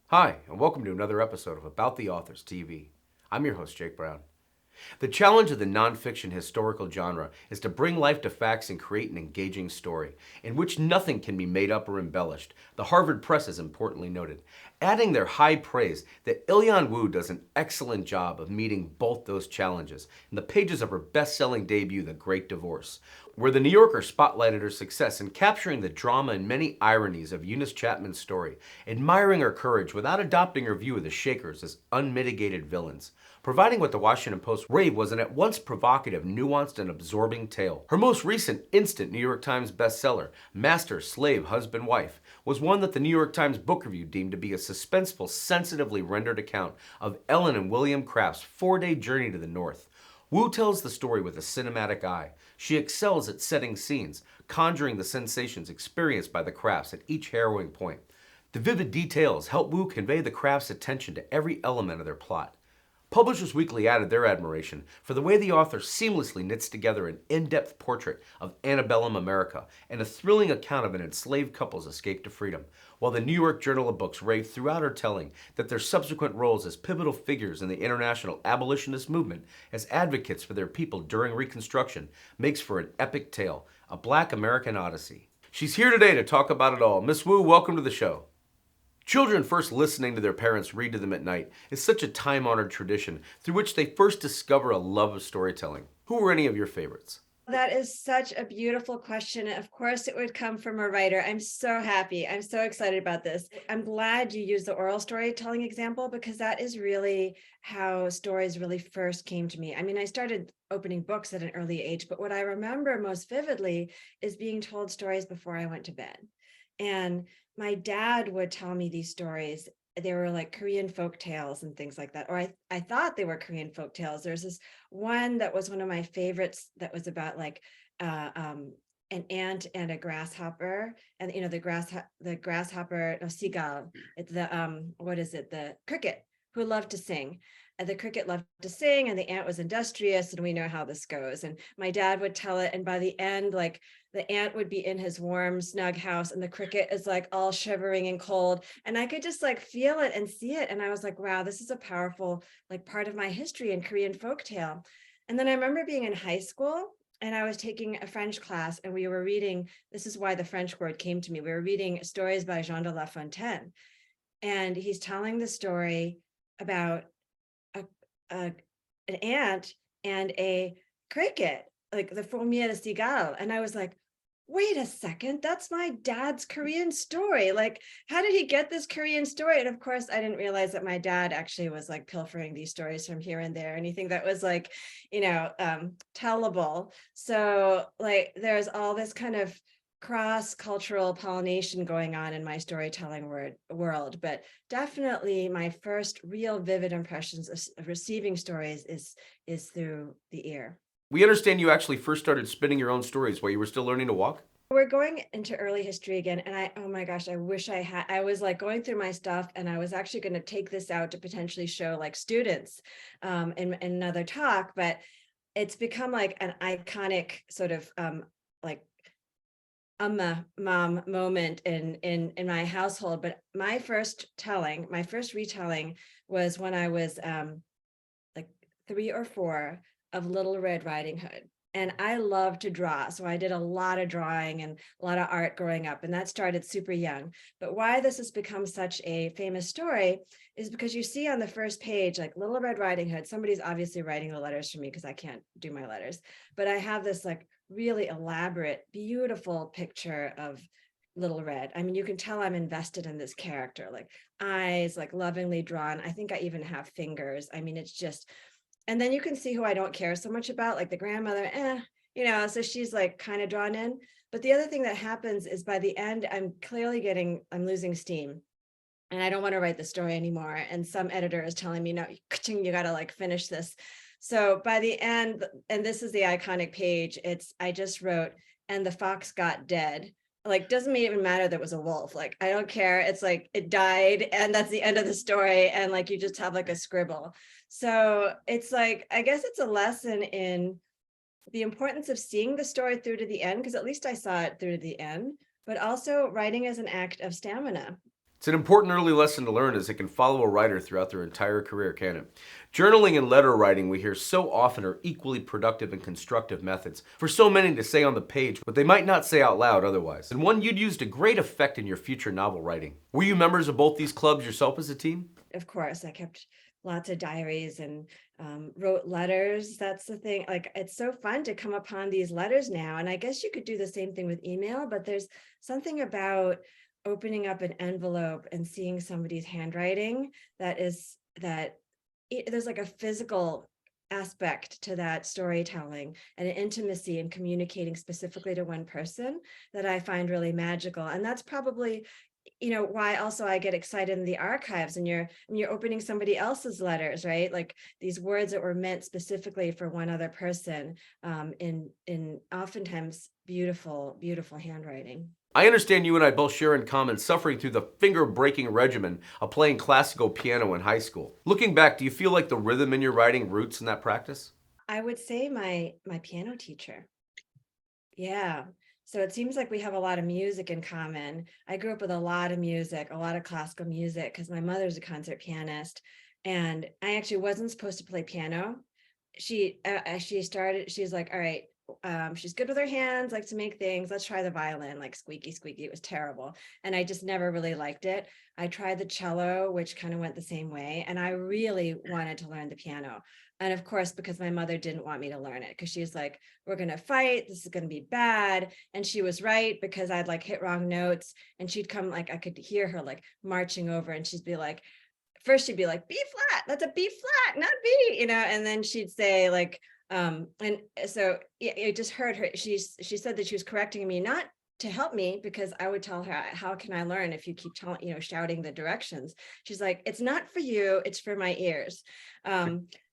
Hi, and welcome to another episode of About the Authors TV. I'm your host, Jake Brown. The challenge of the nonfiction historical genre is to bring life to facts and create an engaging story, in which nothing can be made up or embellished. The Harvard Press has importantly noted, adding their high praise that Ilion Wu does an excellent job of meeting both those challenges in the pages of her best-selling debut, The Great Divorce, where the New Yorker spotlighted her success in capturing the drama and many ironies of Eunice Chapman's story, admiring her courage without adopting her view of the Shakers as unmitigated villains, providing what the Washington Post raved was an at once provocative, nuanced, and absorbing tale. Her most recent instant New York Times bestseller, Master, Slave, Husband, Wife, was one that the New York Times Book Review deemed to be a suspenseful, sensitively rendered account of Ellen and William Craft's four-day journey to the North. Wu tells the story with a cinematic eye. She excels at setting scenes, conjuring the sensations experienced by the Crafts at each harrowing point. The vivid details help Wu convey the Crafts' attention to every element of their plot. Publishers Weekly added their admiration for the way the author seamlessly knits together an in-depth portrait of antebellum America and a thrilling account of an enslaved couple's escape to freedom, while the New York Journal of Books raved throughout her telling that their subsequent roles as pivotal figures in the international abolitionist movement as advocates for their people during Reconstruction makes for an epic tale, a Black American odyssey. She's here today to talk about it all. Miss Wu, welcome to the show. Children first listening to their parents read to them at night is such a time-honored tradition through which they first discover a love of storytelling. Who were any of your favorites? That is such a beautiful question. Of course, it would come from a writer. I'm so happy. I'm so excited about this. I'm glad you used the oral storytelling example because that is really how stories really first came to me. I mean, I started opening books at an early age, but what I remember most vividly is being told stories before I went to bed. And my dad would tell me these stories. They were like Korean folk tales and things like that. Or I thought they were Korean folk tales. There's this one that was one of my favorites that was about like uh, um, an ant and a grasshopper, and the grasshopper, no, seagull. It's the what is it? The cricket who loved to sing. And the cricket loved to sing, and the ant was industrious, and we know how this goes. And my dad would tell it, and by the end, like the ant would be in his warm, snug house, and the cricket is like all shivering and cold. And I could just like feel it and see it. And I was like, wow, this is a powerful like part of my history in Korean folktale. And then I remember being in high school and I was taking a French class and we were reading, this is why the French word came to me. We were reading stories by Jean de La Fontaine. And he's telling the story about a, a an ant and a cricket, like the Fourmier de Cigale. And I was like, wait a second, that's my dad's Korean story. Like, how did he get this Korean story? And of course, I didn't realize that my dad actually was like pilfering these stories from here and there, anything that was like, tellable. So like, there's all this kind of cross-cultural pollination going on in my storytelling world, but definitely my first real vivid impressions of receiving stories is through the ear. We understand you actually first started spinning your own stories while you were still learning to walk. We're going into early history again, and oh my gosh, I wish I was like going through my stuff, and I was actually going to take this out to potentially show like students in another talk, but it's become like an iconic sort of like mom moment in my household. But my first retelling was when I was like 3 or 4 of Little Red Riding Hood. And I love to draw. So I did a lot of drawing and a lot of art growing up. And that started super young. But why this has become such a famous story is because you see on the first page, like Little Red Riding Hood, somebody's obviously writing the letters for me because I can't do my letters. But I have this like really elaborate, beautiful picture of Little Red. I mean, you can tell I'm invested in this character, like eyes, like lovingly drawn. I think I even have fingers. I mean, it's just, and then you can see who I don't care so much about, like the grandmother, so she's like kind of drawn in. But the other thing that happens is by the end, I'm losing steam and I don't want to write the story anymore. And some editor is telling me, no, you got to like finish this. So by the end, and this is the iconic page, I just wrote, and the fox got dead. Like, doesn't even matter that it was a wolf. Like, I don't care. It's like it died and that's the end of the story. And like, you just have like a scribble. So it's like, I guess it's a lesson in the importance of seeing the story through to the end, because at least I saw it through to the end, but also writing as an act of stamina. It's an important early lesson to learn as it can follow a writer throughout their entire career, can it? Journaling and letter writing, we hear so often, are equally productive and constructive methods for so many to say on the page, but they might not say out loud otherwise. And one you'd use to great effect in your future novel writing. Were you members of both these clubs yourself as a teen? Of course, I kept lots of diaries and wrote letters. That's the thing. Like, it's so fun to come upon these letters now. And I guess you could do the same thing with email, but there's something about opening up an envelope and seeing somebody's handwriting there's like a physical aspect to that storytelling and an intimacy and communicating specifically to one person that I find really magical. And that's probably why also I get excited in the archives, and you're opening somebody else's letters, right? Like these words that were meant specifically for one other person, in oftentimes beautiful handwriting. I understand you and I both share in common suffering through the finger breaking regimen of playing classical piano in high school. Looking back, do you feel like the rhythm in your writing roots in that practice? I would say my piano teacher. Yeah. So it seems like we have a lot of music in common. I grew up with a lot of music, a lot of classical music, because my mother's a concert pianist, and I actually wasn't supposed to play piano. She's like, all right, she's good with her hands, likes to make things. Let's try the violin, like squeaky, squeaky. It was terrible. And I just never really liked it. I tried the cello, which kind of went the same way. And I really wanted to learn the piano. And of course, because my mother didn't want me to learn it, because she's like, we're going to fight. This is going to be bad. And she was right, because I'd like hit wrong notes. And she'd come, like, I could hear her like marching over, and she'd be like, first she'd be like, B flat, that's a B flat, not B, and then she'd say like, and so I just heard her, she said that she was correcting me, not to help me, because I would tell her, how can I learn if you keep telling, shouting the directions? She's like, it's not for you, it's for my ears.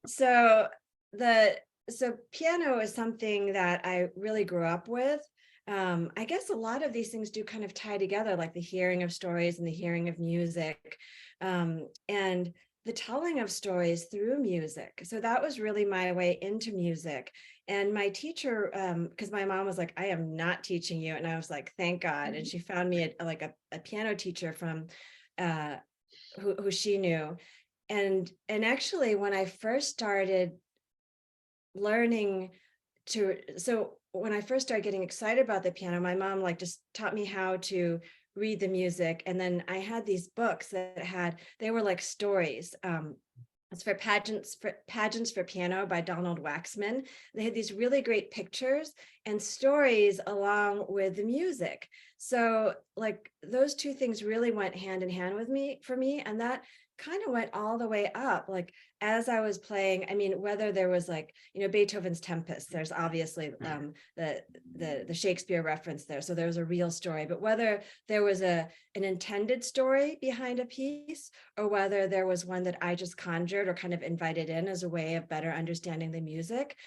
So the so piano is something that I really grew up with. I guess a lot of these things do kind of tie together, like the hearing of stories and the hearing of music, and the telling of stories through music. So that was really my way into music. And my teacher, because my mom was like, I am not teaching you. And I was like, thank God. And she found me a piano teacher from uh, who she knew. And actually, when I first started learning when I first started getting excited about the piano, my mom like just taught me how to read the music. And then I had these books they were like stories. It's for pageants for piano by Donald Waxman. They had these really great pictures and stories along with the music. So like those two things really went hand in hand for me. And that kind of went all the way up. Like as I was playing, I mean, whether there was like, Beethoven's Tempest, there's obviously the Shakespeare reference there. So there's a real story, but whether there was an intended story behind a piece, or whether there was one that I just conjured or kind of invited in as a way of better understanding the music,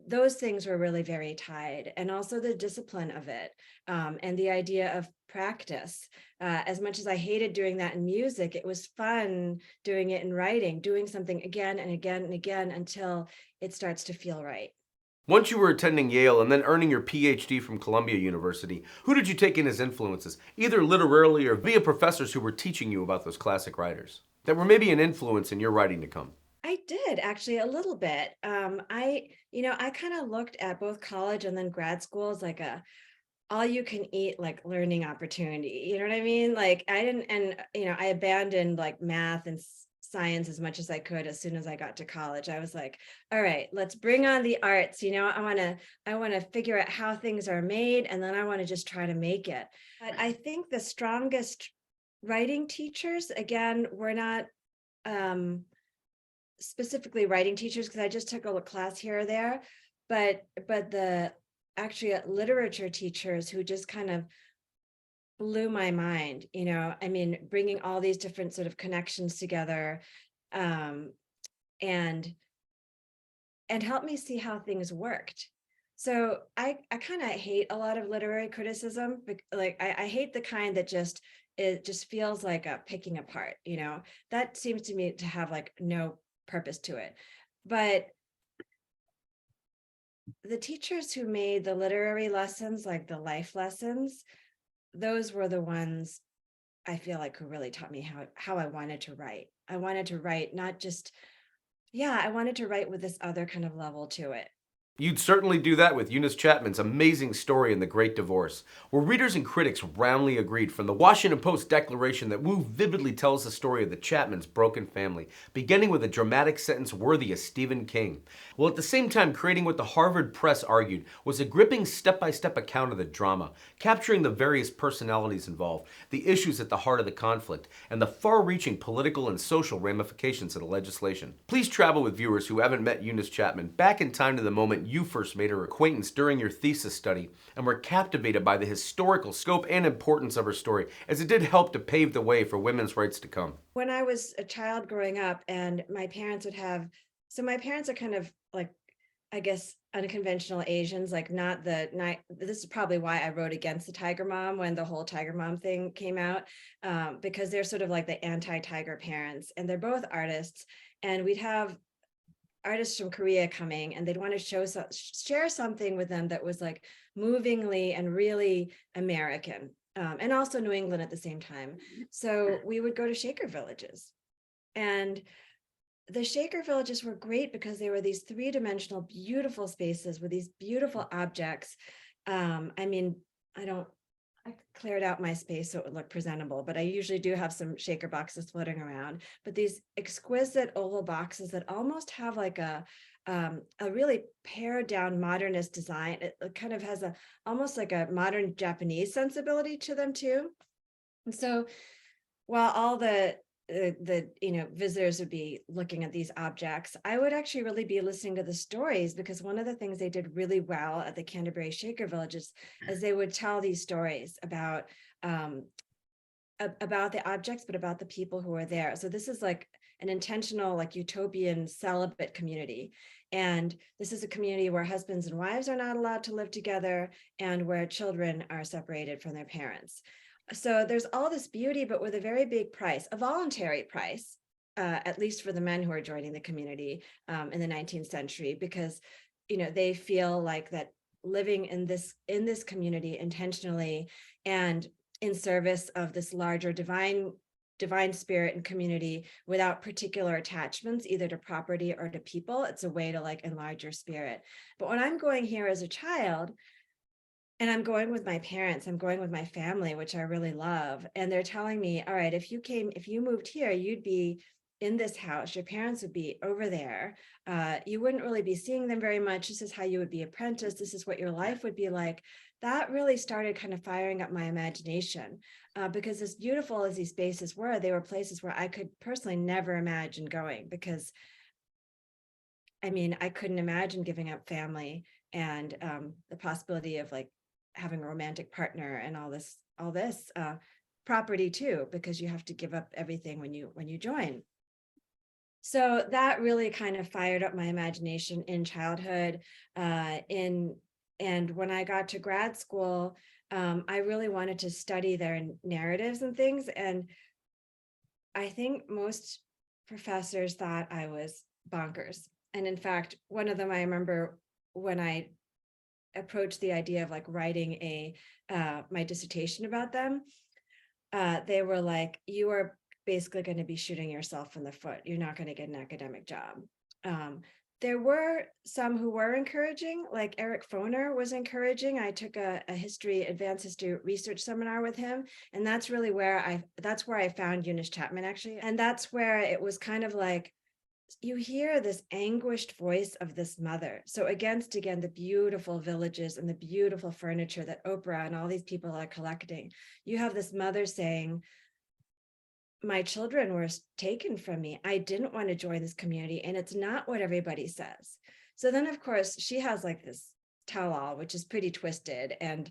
those things were really very tied. And also the discipline of it, and the idea of practice. As much as I hated doing that in music, it was fun doing it in writing, doing something again and again and again until it starts to feel right. Once you were attending Yale and then earning your PhD from Columbia University, who did you take in as influences, either literarily or via professors who were teaching you about those classic writers, that were maybe an influence in your writing to come? I did actually a little bit. I kind of looked at both college and then grad school as like a all you can eat like learning opportunity. You know what I mean? Like I didn't, and I abandoned like math and science as much as I could as soon as I got to college. I was like, all right, let's bring on the arts. I want to figure out how things are made, and then I want to just try to make it. But I think the strongest writing teachers, again, were not specifically writing teachers, because I just took a class here or there, but the actually literature teachers who just kind of blew my mind. I mean, bringing all these different sort of connections together, um, and helped me see how things worked. So I kind of hate a lot of literary criticism. Like I hate the kind that it just feels like a picking apart. That seems to me to have like no purpose to it. But the teachers who made the literary lessons, like the life lessons, those were the ones I feel like, who really taught me how I wanted to write. I wanted to write, not just, yeah, I wanted to write with this other kind of level to it. You'd certainly do that with Eunice Chapman's amazing story in The Great Divorce, where readers and critics roundly agreed from the Washington Post declaration that Wu vividly tells the story of the Chapmans' broken family, beginning with a dramatic sentence worthy of Stephen King, while at the same time creating what the Harvard Press argued was a gripping step-by-step account of the drama, capturing the various personalities involved, the issues at the heart of the conflict, and the far-reaching political and social ramifications of the legislation. Please travel with viewers who haven't met Eunice Chapman back in time to the moment you first made her acquaintance during your thesis study and were captivated by the historical scope and importance of her story, as it did help to pave the way for women's rights to come. When I was a child growing up, and my parents would have, so my parents are kind of like, I guess, unconventional Asians, like not the night. This is probably why I wrote against the Tiger Mom when the whole Tiger Mom thing came out, because they're sort of like the anti-Tiger parents, and they're both artists. And we'd have artists from Korea coming, and they'd want to share something with them that was like movingly and really American, and also New England at the same time. So we would go to Shaker villages, and the Shaker villages were great because they were these three-dimensional, beautiful spaces with these beautiful objects. I mean, I cleared out my space so it would look presentable, but I usually do have some shaker boxes floating around. But these exquisite oval boxes that almost have like a really pared down modernist design. It kind of has almost like a modern Japanese sensibility to them too. And so while all the visitors would be looking at these objects, I would actually really be listening to the stories, because one of the things they did really well at the Canterbury Shaker Villages is they would tell these stories about the objects, but about the people who are there. So this is like an intentional, like utopian celibate community. And this is a community where husbands and wives are not allowed to live together, and where children are separated from their parents. So there's all this beauty, but with a very big price, a voluntary price, at least for the men who are joining the community in the 19th century, because they feel like that living in this community intentionally and in service of this larger divine spirit and community without particular attachments either to property or to people, it's a way to like enlarge your spirit. But when I'm going here as a child, and I'm going with my parents, I'm going with my family, which I really love. And they're telling me, all right, if you moved here, you'd be in this house, your parents would be over there. You wouldn't really be seeing them very much. This is how you would be apprenticed. This is what your life would be like. That really started kind of firing up my imagination, because as beautiful as these spaces were, they were places where I could personally never imagine going, because I mean, I couldn't imagine giving up family and the possibility of like having a romantic partner and all this property too, because you have to give up everything when you join. So that really kind of fired up my imagination in childhood. And when I got to grad school, I really wanted to study their narratives and things. And I think most professors thought I was bonkers. And in fact, one of them, I remember when I approached the idea of like writing my dissertation about them, they were like, you are basically going to be shooting yourself in the foot. You're not going to get an academic job. There were some who were encouraging, like Eric Foner was encouraging. I took a advanced history research seminar with him. And that's really where I found Eunice Chapman, actually. And that's where it was kind of like, you hear this anguished voice of this mother. So again, the beautiful villages and the beautiful furniture that Oprah and all these people are collecting. You have this mother saying, my children were taken from me. I didn't want to join this community, and it's not what everybody says. So then, of course, she has like this tell-all, which is pretty twisted, and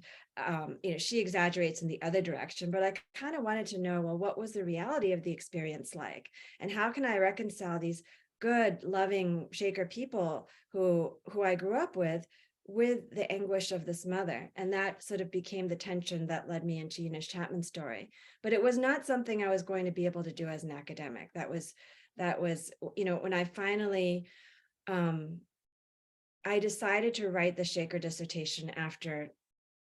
she exaggerates in the other direction. But I kind of wanted to know, well, what was the reality of the experience like, and how can I reconcile these good, loving Shaker people who I grew up with the anguish of this mother? And that sort of became the tension that led me into Eunice Chapman's story. But it was not something I was going to be able to do as an academic. That was when I finally I decided to write the Shaker dissertation after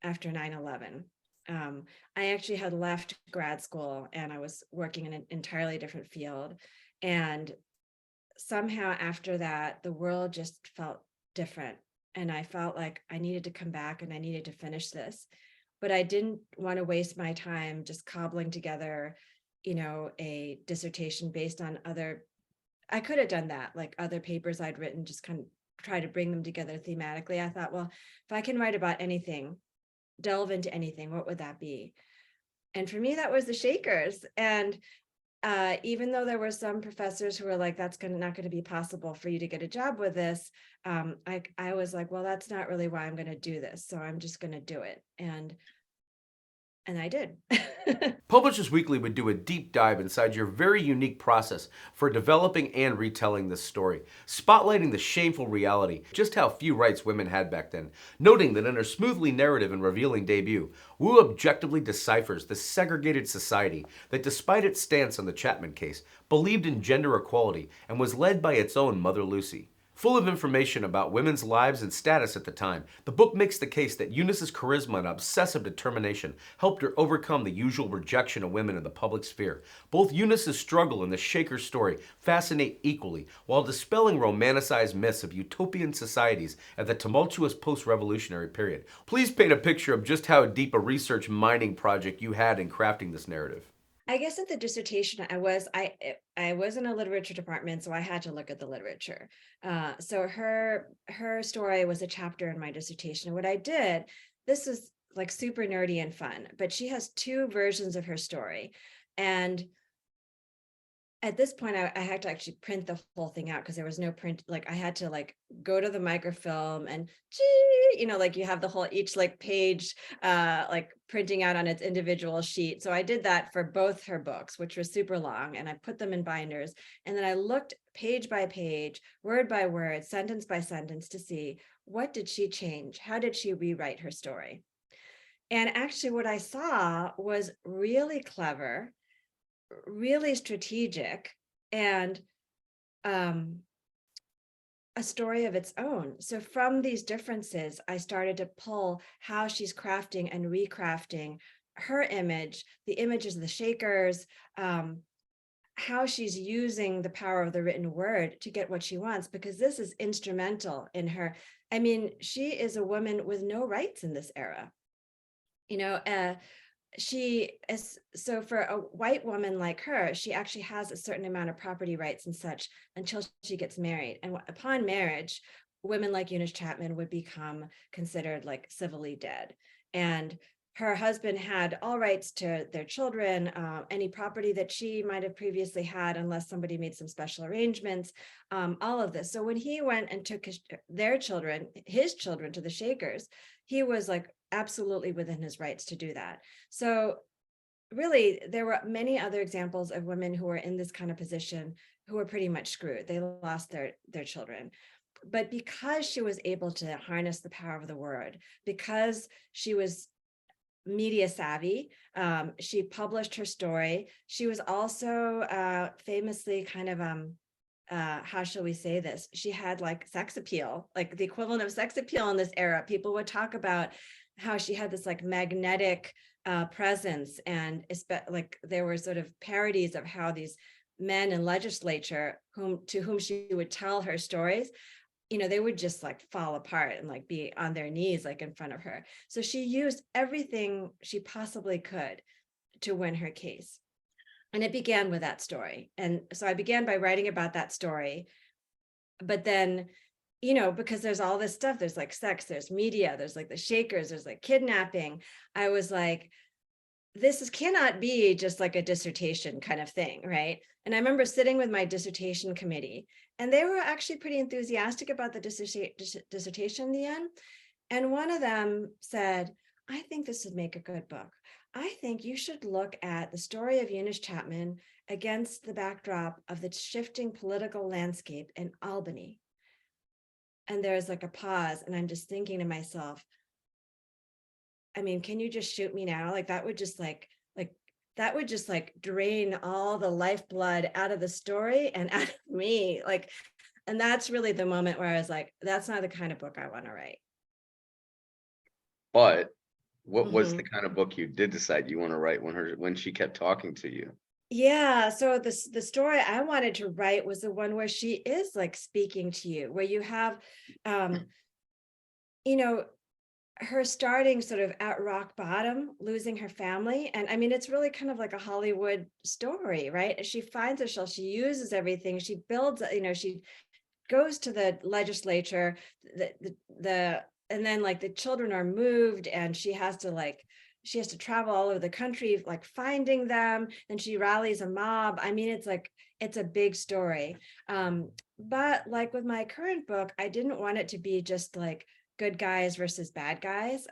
9/11. I actually had left grad school and I was working in an entirely different field. And somehow after that, the world just felt different. And I felt like I needed to come back and I needed to finish this. But I didn't want to waste my time just cobbling together, a dissertation based on other. I could have done that, like other papers I'd written, just kind of try to bring them together thematically. I thought, well, if I can write about anything, delve into anything, what would that be? And for me, that was the Shakers. And even though there were some professors who were like, that's not going to be possible for you to get a job with this, I was like, well, that's not really why I'm going to do this. So I'm just going to do it. And I did. Publishers Weekly would do a deep dive inside your very unique process for developing and retelling this story, spotlighting the shameful reality, just how few rights women had back then, noting that in her smoothly narrative and revealing debut, Wu objectively deciphers the segregated society that, despite its stance on the Chapman case, believed in gender equality and was led by its own Mother Lucy. Full of information about women's lives and status at the time, the book makes the case that Eunice's charisma and obsessive determination helped her overcome the usual rejection of women in the public sphere. Both Eunice's struggle and the Shaker story fascinate equally, while dispelling romanticized myths of utopian societies at the tumultuous post-revolutionary period. Please paint a picture of just how deep a research mining project you had in crafting this narrative. I guess at the dissertation, I was in a literature department, so I had to look at the literature. So her story was a chapter in my dissertation. What I did, this is like super nerdy and fun, but she has two versions of her story, and at this point I had to actually print the whole thing out because there was no print. Like I had to like go to the microfilm and like you have the whole each like page like printing out on its individual sheet. So I did that for both her books, which were super long, and I put them in binders, and then I looked page by page, word by word, sentence by sentence to see what did she change, how did she rewrite her story. And actually what I saw was really clever, really strategic, and um, a story of its own. So from these differences, I started to pull how she's crafting and recrafting her image, the images of the Shakers, how she's using the power of the written word to get what she wants, because this is instrumental in her. I mean, she is a woman with no rights in this era. You know, she is, so for a white woman like her, she actually has a certain amount of property rights and such until she gets married. And upon marriage, women like Eunice Chapman would become considered like civilly dead. And her husband had all rights to their children, any property that she might have previously had, unless somebody made some special arrangements, all of this. So when he went and took his children to the Shakers, he was like absolutely within his rights to do that. So really, there were many other examples of women who were in this kind of position who were pretty much screwed. They lost their children. But because she was able to harness the power of the word, because she was media savvy, she published her story. She was also famously kind of how shall we say this? She had like sex appeal, like the equivalent of sex appeal in this era. People would talk about how she had this like magnetic presence, and like there were sort of parodies of how these men in legislature to whom she would tell her stories, they would just like fall apart and like be on their knees like in front of her. So she used everything she possibly could to win her case. And it began with that story. And so I began by writing about that story. But then, because there's all this stuff, there's like sex, there's media, there's like the Shakers, there's like kidnapping. I was like, cannot be just like a dissertation kind of thing, right? And I remember sitting with my dissertation committee, and they were actually pretty enthusiastic about the dissertation in the end. And one of them said, I think this would make a good book. I think you should look at the story of Eunice Chapman against the backdrop of the shifting political landscape in Albany. And there's like a pause, and I'm just thinking to myself, I mean, can you just shoot me now? Like that would just that would just like drain all the lifeblood out of the story and out of me. Like, and that's really the moment where I was like, that's not the kind of book I want to write. But What was the Mhm. kind of book you did decide you want to write when she kept talking to you? Yeah, so the story I wanted to write was the one where she is like speaking to you, where you have um, you know, her starting sort of at rock bottom, losing her family. And I mean, it's really kind of like a Hollywood story, right? She finds herself, she uses everything, she builds, she goes to the legislature, the and then like the children are moved and she has to travel all over the country like finding them, and she rallies a mob. I mean, it's like it's a big story. But like with my current book, I didn't want it to be just like good guys versus bad guys,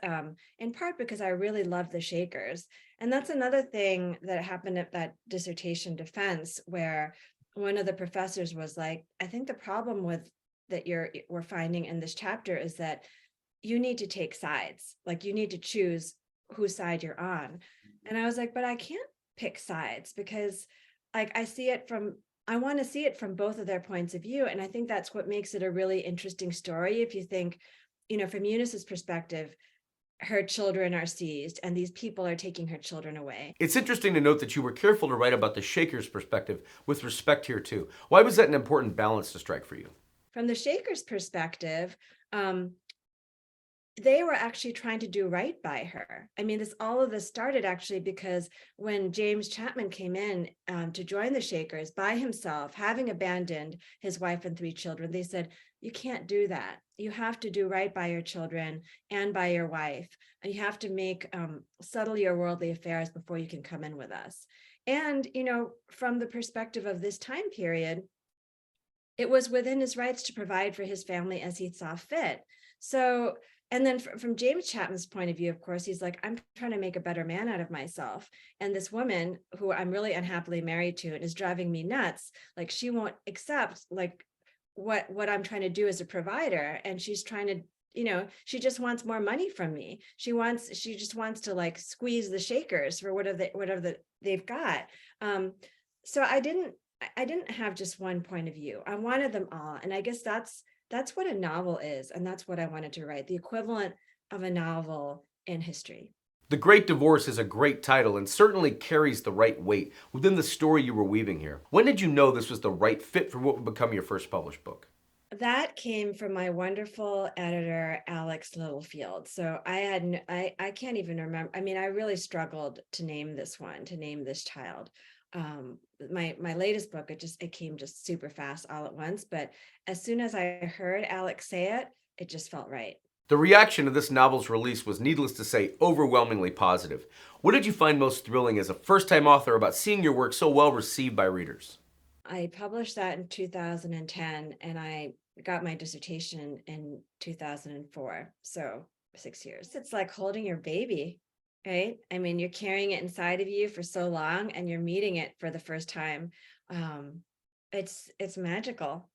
in part because I really love the Shakers. And that's another thing that happened at that dissertation defense, where one of the professors was like, I think the problem with that we're finding in this chapter is that you need to take sides. Like you need to choose whose side you're on. And I was like, but I can't pick sides because like I want to see it from both of their points of view. And I think that's what makes it a really interesting story. If you think, from Eunice's perspective, her children are seized and these people are taking her children away. It's interesting to note that you were careful to write about the Shakers' perspective with respect here too. Why was that an important balance to strike for you? From the Shakers' perspective, um, they were actually trying to do right by her. I mean, all of this started actually because when James Chapman came in to join the Shakers by himself, having abandoned his wife and 3 children, they said, you can't do that. You have to do right by your children and by your wife. And you have to settle your worldly affairs before you can come in with us. And, from the perspective of this time period, it was within his rights to provide for his family as he saw fit. So, and then from James Chapman's point of view, of course, he's like, I'm trying to make a better man out of myself. And this woman who I'm really unhappily married to and is driving me nuts, like she won't accept like what I'm trying to do as a provider. And she's trying to, she just wants more money from me. She just wants to like squeeze the Shakers for whatever they've got. So I didn't have just one point of view. I wanted them all. And I guess that's what a novel is. And that's what I wanted to write, the equivalent of a novel in history. The Great Divorce is a great title and certainly carries the right weight within the story you were weaving here. When did you know this was the right fit for what would become your first published book? That came from my wonderful editor, Alex Littlefield. So I can't even remember. I mean, I really struggled to name this child. My latest book, it came just super fast all at once. But as soon as I heard Alex say it, it just felt right. The reaction to this novel's release was, needless to say, overwhelmingly positive. What did you find most thrilling as a first time author about seeing your work so well received by readers? I published that in 2010 and I got my dissertation in 2004. So 6 years. It's like holding your baby, right? I mean, you're carrying it inside of you for so long and you're meeting it for the first time. Um, it's magical.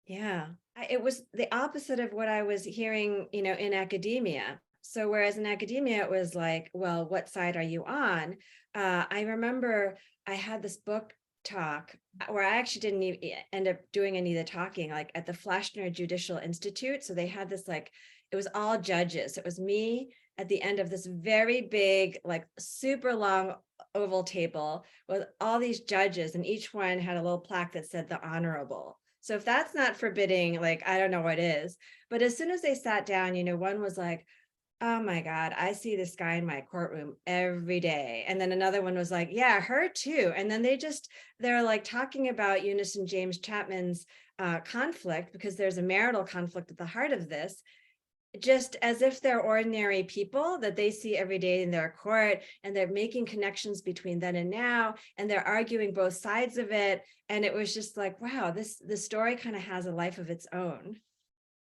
Yeah. It was the opposite of what I was hearing, in academia. So whereas in academia, it was like, well, what side are you on? I remember I had this book talk where I actually didn't even end up doing any of the talking, like at the Flashner Judicial Institute. So they had this it was all judges. It was me at the end of this very big, like super long oval table with all these judges, and each one had a little plaque that said the honorable. So if that's not forbidding, like, I don't know what is. But as soon as they sat down, one was like, oh my God, I see this guy in my courtroom every day. And then another one was like, yeah, her too. And then they're like talking about Eunice and James Chapman's conflict, because there's a marital conflict at the heart of this, just as if they're ordinary people that they see every day in their court, and they're making connections between then and now, and they're arguing both sides of it. And it was just like, wow, the story kind of has a life of its own.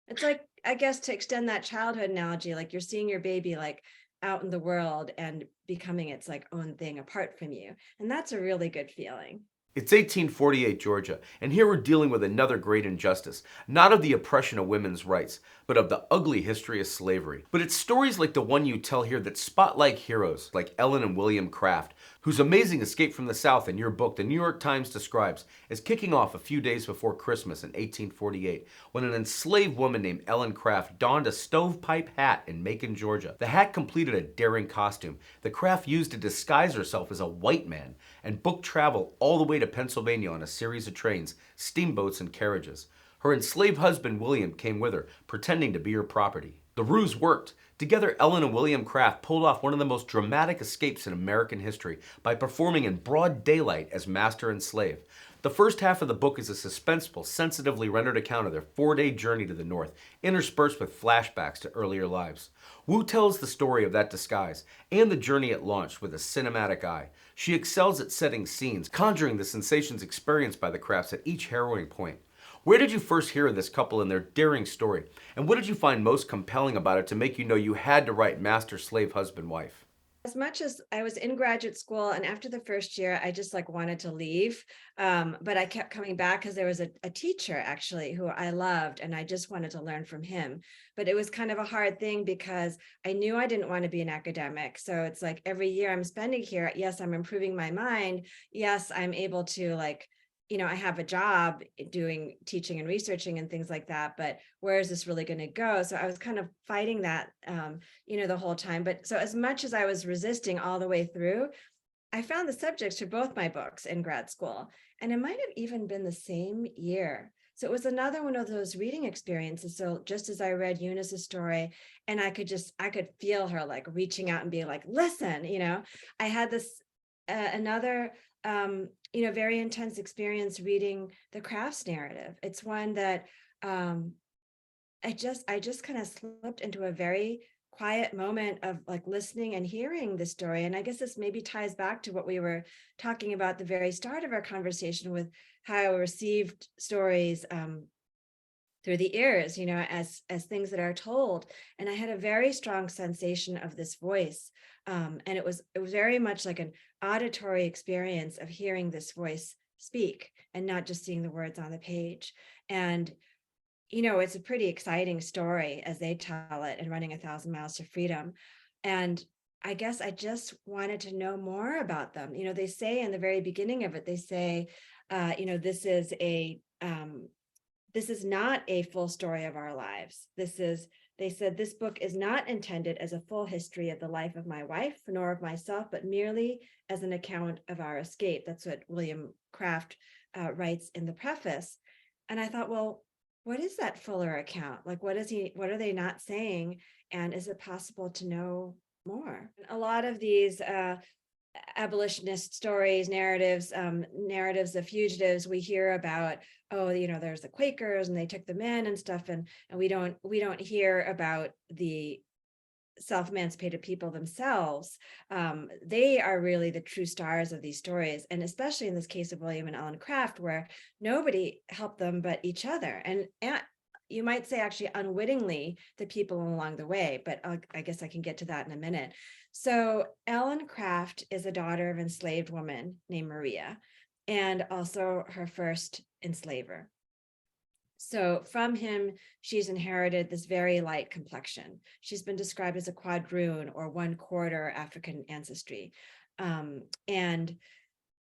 It's like, I guess, to extend that childhood analogy, like you're seeing your baby like out in the world and becoming its like own thing apart from you. And that's a really good feeling. It's 1848 Georgia, and here we're dealing with another great injustice, not of the oppression of women's rights, but of the ugly history of slavery. But it's stories like the one you tell here that spotlight heroes like Ellen and William Craft, whose amazing escape from the South in your book, the New York Times describes as kicking off a few days before Christmas in 1848, when an enslaved woman named Ellen Craft donned a stovepipe hat in Macon, Georgia. The hat completed a daring costume that Craft used to disguise herself as a white man and book travel all the way to Pennsylvania on a series of trains, steamboats, and carriages. Her enslaved husband, William, came with her, pretending to be her property. The ruse worked. Together, Ellen and William Craft pulled off one of the most dramatic escapes in American history by performing in broad daylight as master and slave. The first half of the book is a suspenseful, sensitively rendered account of their 4-day journey to the North, interspersed with flashbacks to earlier lives. Wu tells the story of that disguise and the journey it launched with a cinematic eye. She excels at setting scenes, conjuring the sensations experienced by the Crafts at each harrowing point. Where did you first hear of this couple and their daring story? And what did you find most compelling about it to make you know you had to write master, slave, husband, wife? As much as I was in graduate school, and after the first year, I just like wanted to leave. But I kept coming back because there was a teacher actually who I loved, and I just wanted to learn from him. But it was kind of a hard thing because I knew I didn't want to be an academic. So it's like every year I'm spending here, yes, I'm improving my mind. Yes, I'm able to I have a job doing teaching and researching and things like that, but where is this really going to go? So I was kind of fighting that, the whole time. But so as much as I was resisting all the way through, I found the subjects for both my books in grad school. And it might have even been the same year. So it was another one of those reading experiences. So just as I read Eunice's story, and I could feel her like reaching out and being like, listen, I had this another very intense experience reading the Crafts narrative. It's one that I just kind of slipped into a very quiet moment of like listening and hearing the story. And I guess this maybe ties back to what we were talking about at the very start of our conversation with how I received stories through the ears, as things that are told. And I had a very strong sensation of this voice. And it was very much like an auditory experience of hearing this voice speak and not just seeing the words on the page. And, it's a pretty exciting story as they tell it and running 1,000 miles to freedom. And I guess I just wanted to know more about them. They say in the very beginning of it, they say, this is not a full story of our lives. They said, this book is not intended as a full history of the life of my wife, nor of myself, but merely as an account of our escape. That's what William Craft writes in the preface. And I thought, well, what is that fuller account? Like, what are they not saying? And is it possible to know more? A lot of these abolitionist stories, narratives of fugitives, we hear about, there's the Quakers and they took them in and stuff, and we don't hear about the self-emancipated people themselves. They are really the true stars of these stories, and especially in this case of William and Ellen Craft, where nobody helped them but each other, and you might say actually unwittingly the people along the way, but I guess I can get to that in a minute. So Ellen Craft is a daughter of an enslaved woman named Maria, and also her first enslaver. So from him, she's inherited this very light complexion. She's been described as a quadroon or 1/4 African ancestry. And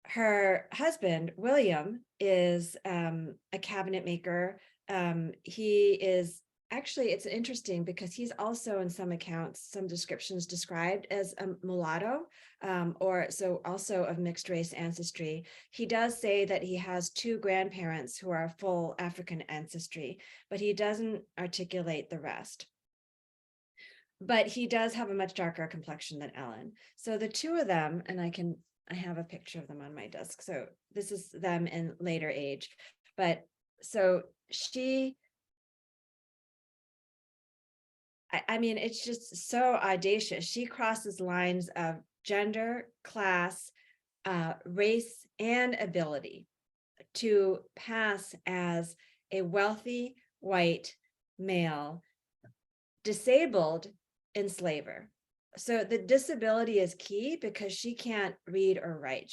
her husband, William, is a cabinet maker. He is actually, it's interesting because he's also in some accounts, some descriptions described as a mulatto, or so also of mixed race ancestry. He does say that he has 2 grandparents who are full African ancestry, but he doesn't articulate the rest. But he does have a much darker complexion than Ellen. So the 2 of them, and I have a picture of them on my desk. So this is them in later age. But so I mean, it's just so audacious. She crosses lines of gender, class, race, and ability to pass as a wealthy white male disabled enslaver. So the disability is key because she can't read or write.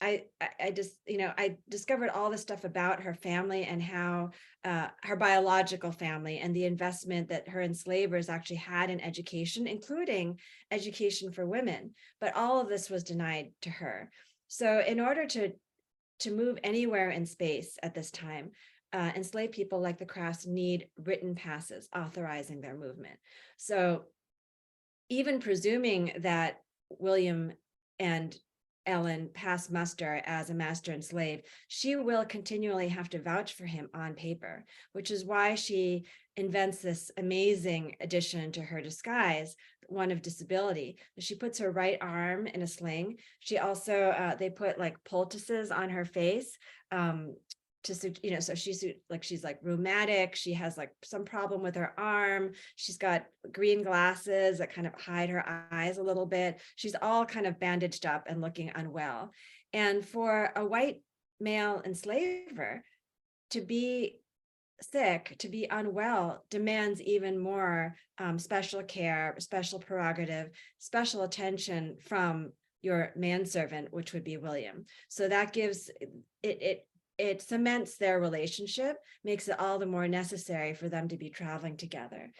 I just, I discovered all this stuff about her family and how her biological family and the investment that her enslavers actually had in education, including education for women. But all of this was denied to her. So in order to move anywhere in space at this time, enslaved people like the Crafts need written passes authorizing their movement. So even presuming that William and Ellen pass muster as a master and slave, she will continually have to vouch for him on paper, which is why she invents this amazing addition to her disguise, one of disability. She puts her right arm in a sling. She also, they put like poultices on her face, so she's like rheumatic. She has like some problem with her arm. She's got green glasses that kind of hide her eyes a little bit. She's all kind of bandaged up and looking unwell. And for a white male enslaver to be sick, to be unwell, demands even more special care, special prerogative, special attention from your manservant, which would be William. So that gives it cements their relationship, makes it all the more necessary for them to be traveling together.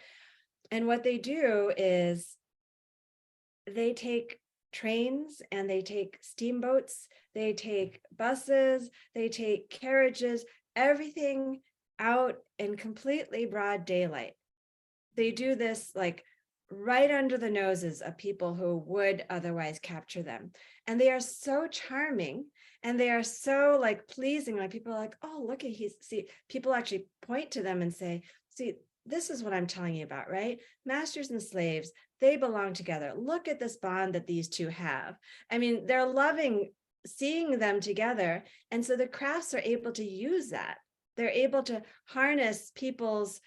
And what they do is they take trains and they take steamboats, they take buses, they take carriages, everything out in completely broad daylight. They do this like right under the noses of people who would otherwise capture them. And they are so charming and they are so like pleasing. Like people are like, oh, look at see, people actually point to them and say, see, this is what I'm telling you about, right? Masters and slaves, they belong together. Look at this bond that these two have. I mean, they're loving seeing them together. And so the Crafts are able to use that. They're able to harness people's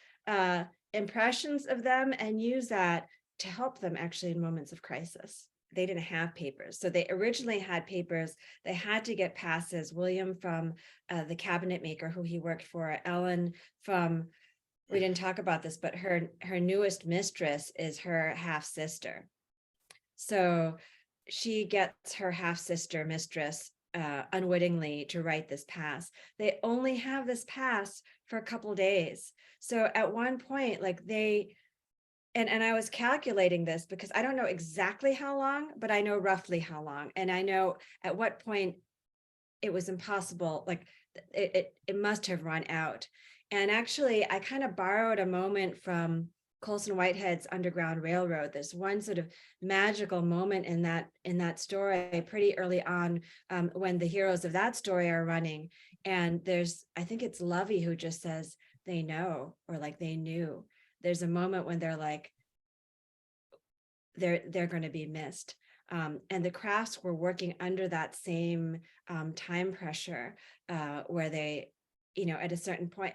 impressions of them and use that to help them actually in moments of crisis. They didn't have papers. So they originally had papers. They had to get passes. William from the cabinet maker who he worked for, Ellen from, we didn't talk about this, but her newest mistress is her half sister. So she gets her half sister mistress unwittingly to write this pass. They only have this pass for a couple days. So at one point, like and I was calculating this because I don't know exactly how long, but I know roughly how long. And I know at what point it was impossible, like it must have run out. And actually, I kind of borrowed a moment from Colson Whitehead's Underground Railroad. There's one sort of magical moment in that story pretty early on, when the heroes of that story are running. And I think it's Lovey who just says, they know, or like they knew. There's a moment when they're like, they're going to be missed. And the Crafts were working under that same time pressure, where they, at a certain point,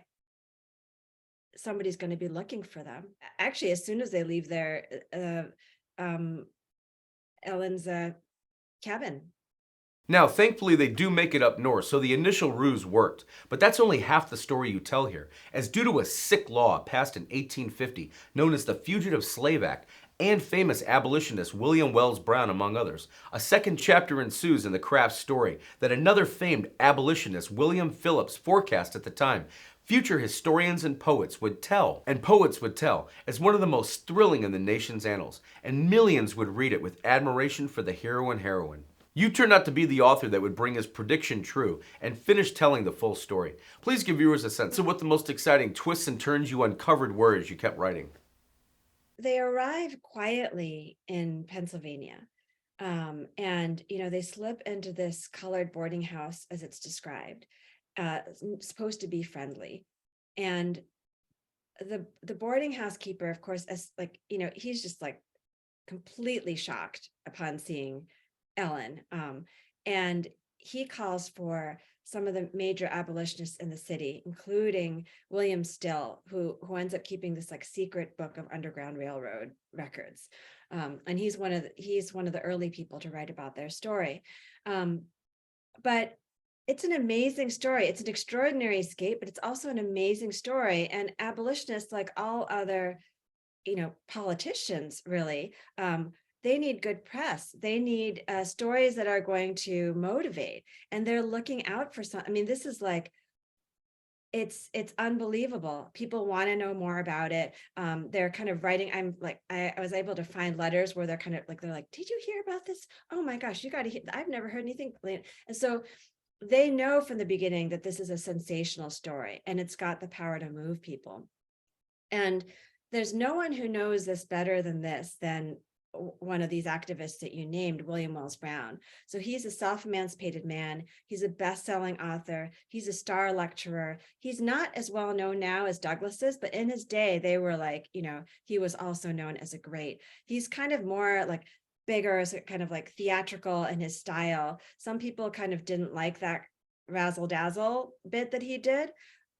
somebody's going to be looking for them. Actually, as soon as they leave their Ellen's cabin. Now, thankfully, they do make it up north, so the initial ruse worked. But that's only half the story you tell here, as due to a sick law passed in 1850, known as the Fugitive Slave Act, and famous abolitionist William Wells Brown, among others, a second chapter ensues in the Crafts story that another famed abolitionist, William Phillips, forecast at the time. Future historians and poets would tell, as one of the most thrilling in the nation's annals, and millions would read it with admiration for the hero and heroine. You turned out to be the author that would bring his prediction true and finish telling the full story. Please give viewers a sense of what the most exciting twists and turns you uncovered were as you kept writing. They arrive quietly in Pennsylvania. And they slip into this colored boarding house, as it's described, supposed to be friendly. And the boarding house keeper, of course, he's just like completely shocked upon seeing Ellen. And he calls for some of the major abolitionists in the city, including William Still, who ends up keeping this like secret book of Underground Railroad records. And he's one of the early people to write about their story. But it's an amazing story. It's an extraordinary escape, but it's also an amazing story. And abolitionists, like all other politicians really. They need good press. They need stories that are going to motivate, and they're looking out for some. I mean, this is like, it's unbelievable. People want to know more about it. They're kind of writing. I was able to find letters where they're kind of like, they're like, did you hear about this? Oh my gosh, you got to hear. I've never heard anything. And so they know from the beginning that this is a sensational story and it's got the power to move people. And there's no one who knows this better than one of these activists that you named, William Wells Brown. So he's a self-emancipated man. He's a best-selling author. He's a star lecturer. He's not as well known now as Douglas is, but in his day, they were like, he was also known as a great. He's kind of more like bigger, so kind of like theatrical in his style. Some people kind of didn't like that razzle dazzle bit that he did,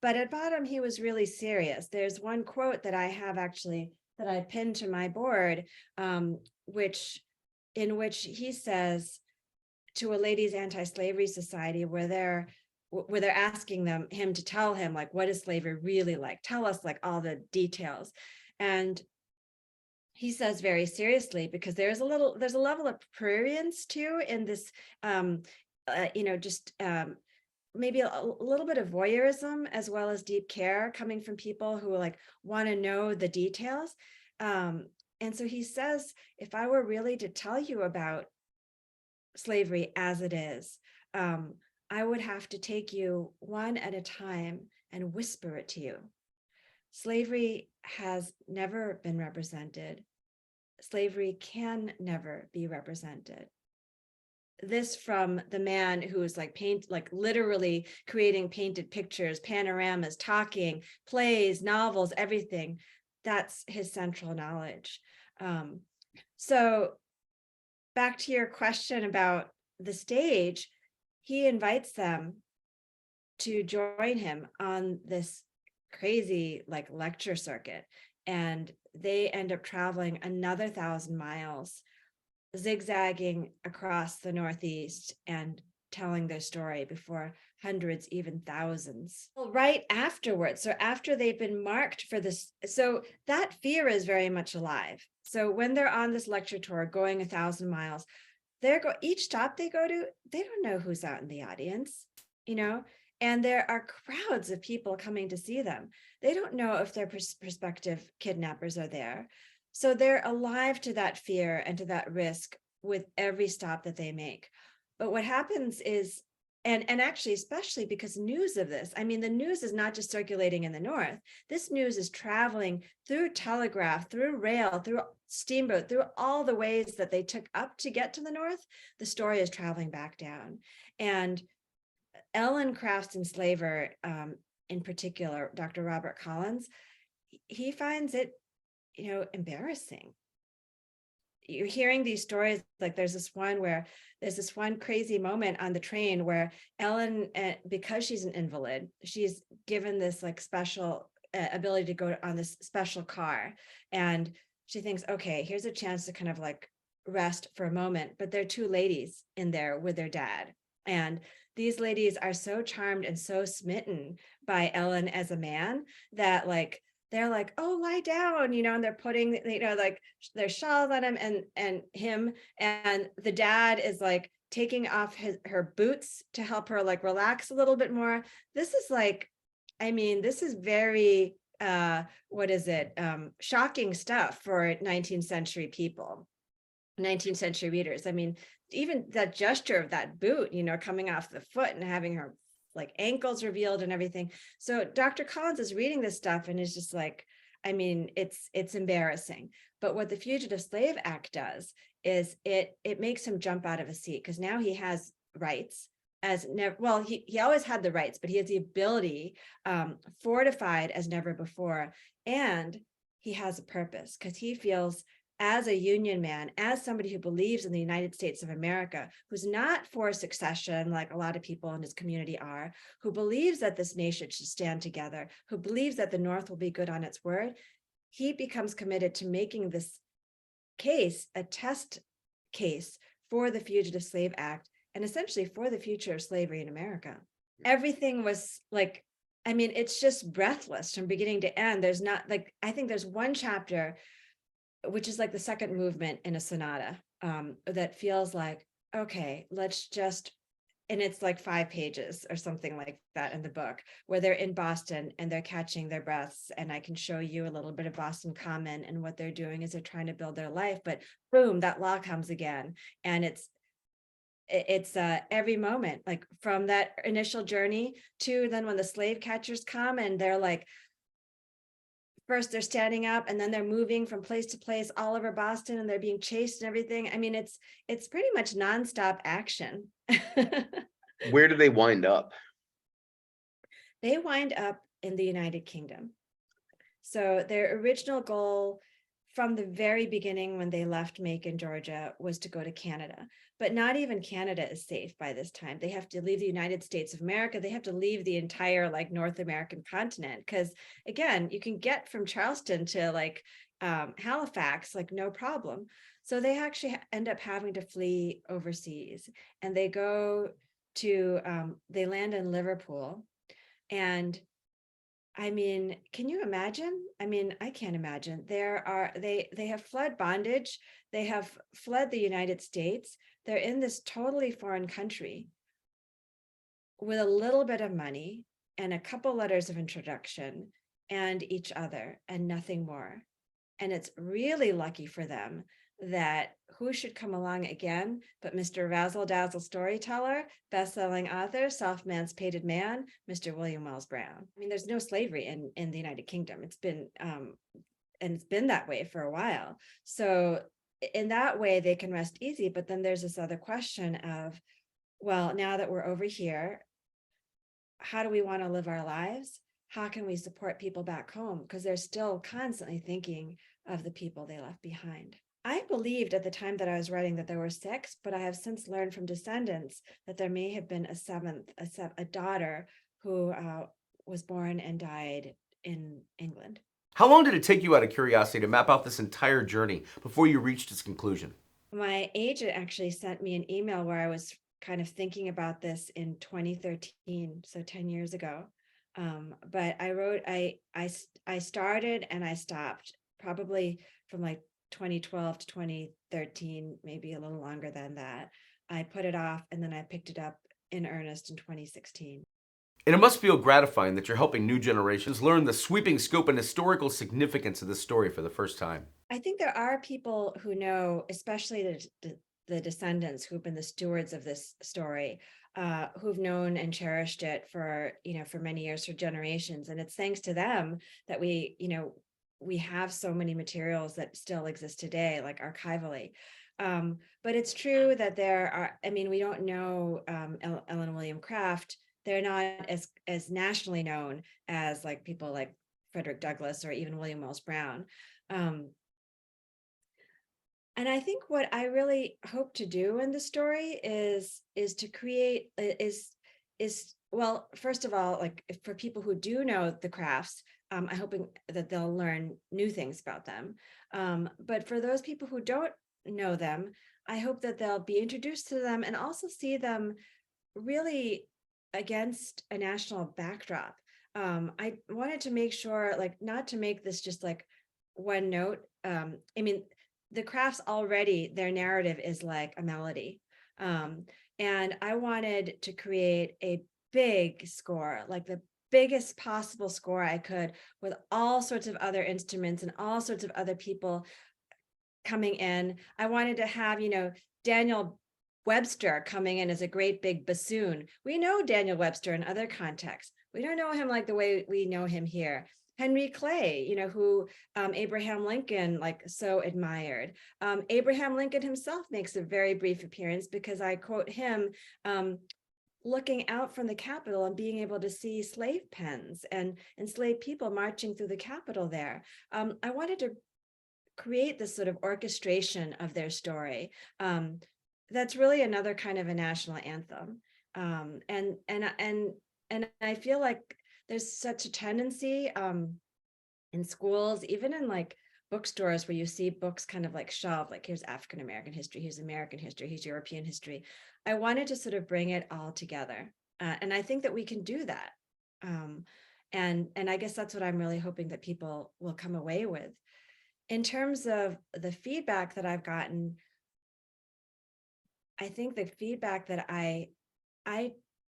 but at bottom, he was really serious. There's one quote that I have actually that I pinned to my board, in which he says to a ladies' anti-slavery society where they're asking him to tell him, like, what is slavery really like? Tell us like all the details. And he says very seriously, because there's a level of prurience too in this, maybe a little bit of voyeurism as well as deep care coming from people who like want to know the details. And so he says, if I were really to tell you about slavery as it is, I would have to take you one at a time and whisper it to you. Slavery has never been represented. Slavery can never be represented. This from the man who is like literally creating painted pictures, panoramas, talking, plays, novels, everything. That's his central knowledge. So back to your question about the stage, he invites them to join him on this crazy like lecture circuit. And they end up traveling another 1,000 miles, zigzagging across the Northeast and telling their story before hundreds, even thousands. Well, right afterwards, so after they've been marked for this, so that fear is very much alive. So when they're on this lecture tour going 1,000 miles, each stop they go to, they don't know who's out in the audience, and there are crowds of people coming to see them. They don't know if their prospective kidnappers are there. So they're alive to that fear and to that risk with every stop that they make. But what happens is, and actually, especially because news of this, I mean, the news is not just circulating in the North. This news is traveling through telegraph, through rail, through steamboat, through all the ways that they took up to get to the North. The story is traveling back down. And Ellen Crafts Enslaver, in particular, Dr. Robert Collins, he finds it embarrassing. You're hearing these stories, like there's this one crazy moment on the train where Ellen, because she's an invalid, she's given this like special ability to go on this special car, and she thinks, okay, here's a chance to kind of like rest for a moment. But there are two ladies in there with their dad, and these ladies are so charmed and so smitten by Ellen as a man that like they're like, oh, lie down, and they're putting, like their shawls on him and him. And the dad is like taking off her boots to help her like relax a little bit more. This is like, I mean, this is very, shocking stuff for 19th century people, 19th century readers. I mean, even that gesture of that boot, coming off the foot and having her like ankles revealed and everything. So Dr. Collins is reading this stuff and is just like, I mean, it's embarrassing. But what the Fugitive Slave Act does is it makes him jump out of his seat, because now he has rights as never. Well, he always had the rights, but he has the ability, fortified as never before, and he has a purpose, because he feels, as a union man, as somebody who believes in the United States of America, who's not for secession like a lot of people in his community are, who believes that this nation should stand together, who believes that the North will be good on its word, he becomes committed to making this case a test case for the Fugitive Slave Act and essentially for the future of slavery in America. Everything was like I mean, it's just breathless from beginning to end. There's not like, I think there's one chapter, which is like the second movement in a sonata, that feels like, okay, let's just, and it's like 5 pages or something like that in the book, where they're in Boston and they're catching their breaths. And I can show you a little bit of Boston Common, and what they're doing is they're trying to build their life, but boom, that law comes again. And it's every moment, like from that initial journey to then when the slave catchers come and they're like, first they're standing up and then they're moving from place to place all over Boston and they're being chased and everything. I mean, it's pretty much nonstop action. Where do they wind up? They wind up in the United Kingdom. So their original goal from the very beginning when they left Macon, Georgia, was to go to Canada. But not even Canada is safe by this time. They have to leave the United States of America. They have to leave the entire like North American continent. Because again, you can get from Charleston to like Halifax, like no problem. So they actually end up having to flee overseas. And they go to, they land in Liverpool. And I mean, can you imagine? I mean, I can't imagine. They have fled bondage. They have fled the United States. They're in this totally foreign country with a little bit of money and a couple letters of introduction and each other and nothing more. And it's really lucky for them that who should come along again but Mr. Razzle Dazzle storyteller, best-selling author, self-emancipated man, Mr. William Wells Brown. I mean, there's no slavery in the United Kingdom. It's been and it's been that way for a while. So in that way, they can rest easy. But then there's this other question of, well, now that we're over here, how do we want to live our lives? How can we support people back home? Because they're still constantly thinking of the people they left behind. I believed at the time that I was writing that there were 6, but I have since learned from descendants that there may have been a 7th, a daughter who was born and died in England. How long did it take you, out of curiosity, to map out this entire journey before you reached its conclusion? My agent actually sent me an email where I was kind of thinking about this in 2013, so 10 years ago. But I started and I stopped probably from like 2012 to 2013, maybe a little longer than that. I put it off and then I picked it up in earnest in 2016. And it must feel gratifying that you're helping new generations learn the sweeping scope and historical significance of this story for the first time. I think there are people who know, especially the descendants who've been the stewards of this story, who've known and cherished it for, for many years, for generations. And it's thanks to them that we have so many materials that still exist today, like archivally. But it's true that there are, I mean, we don't know Ellen and William Craft. They're not as nationally known as like people like Frederick Douglass or even William Wells Brown. And I think what I really hope to do in the story is to create is well, first of all, like for people who do know the crafts, I'm hoping that they'll learn new things about them. But for those people who don't know them, I hope that they'll be introduced to them and also see them really against a national backdrop. I wanted to make sure, like, not to make this just like one note. I mean, the crafts already, their narrative is like a melody. And I wanted to create a big score, like the biggest possible score I could, with all sorts of other instruments and all sorts of other people coming in. I wanted to have, Daniel Webster coming in as a great big bassoon. We know Daniel Webster in other contexts. We don't know him like the way we know him here. Henry Clay, who Abraham Lincoln like so admired. Abraham Lincoln himself makes a very brief appearance because I quote him looking out from the Capitol and being able to see slave pens and enslaved people marching through the Capitol there. I wanted to create this sort of orchestration of their story. That's really another kind of a national anthem. And I feel like there's such a tendency in schools, even in like bookstores, where you see books kind of like shelved, like here's African American history, here's American history, here's European history. I wanted to sort of bring it all together. And I think that we can do that. And I guess that's what I'm really hoping that people will come away with. In terms of the feedback that I've gotten, I think the feedback that I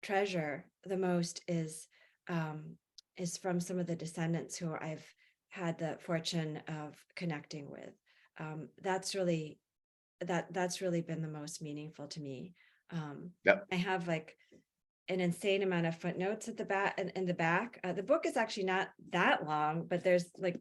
treasure the most is from some of the descendants who I've had the fortune of connecting with. That's really that's really been the most meaningful to me. Yep. I have like an insane amount of footnotes at the back in the back. The book is actually not that long, but there's like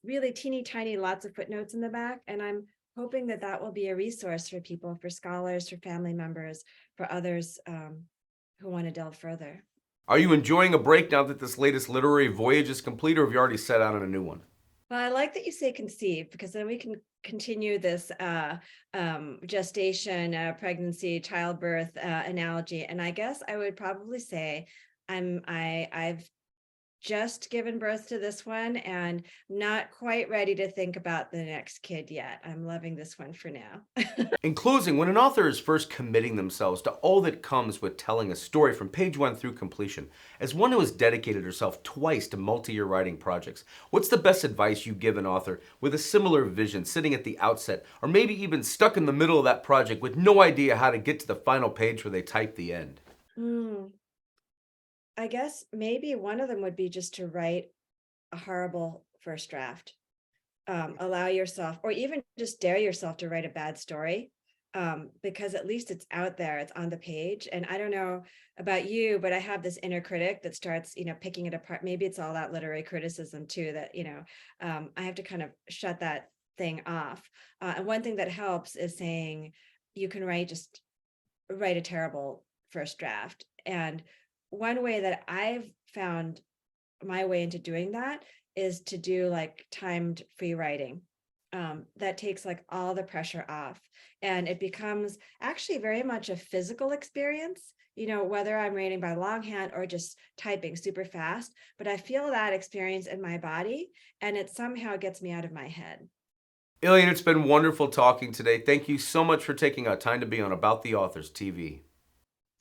really teeny tiny lots of footnotes in the back, and I'm hoping that that will be a resource for people, for scholars, for family members, for others who want to delve further. Are you enjoying a break now that this latest literary voyage is complete, or have you already set out on a new one? Well, I like that you say conceive, because then we can continue this gestation, pregnancy, childbirth analogy. And I guess I would probably say I've just given birth to this one and not quite ready to think about the next kid yet. I'm loving this one for now. In closing, when an author is first committing themselves to all that comes with telling a story from page one through completion, as one who has dedicated herself twice to multi-year writing projects, what's the best advice you give an author with a similar vision sitting at the outset, or maybe even stuck in the middle of that project with no idea how to get to the final page where they type the end? Mm, I guess maybe one of them would be just to write a horrible first draft. Allow yourself, or even just dare yourself to write a bad story, because at least it's out there, it's on the page. And I don't know about you, but I have this inner critic that starts, picking it apart. Maybe it's all that literary criticism too, that, I have to kind of shut that thing off. And one thing that helps is saying you can just write a terrible first draft. And one way that I've found my way into doing that is to do like timed free writing. That takes like all the pressure off, and it becomes actually very much a physical experience, whether I'm writing by longhand or just typing super fast, but I feel that experience in my body, and it somehow gets me out of my head. Ilyon, it's been wonderful talking today. Thank you so much for taking our time to be on About the Authors TV.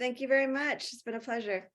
Thank you very much. It's been a pleasure.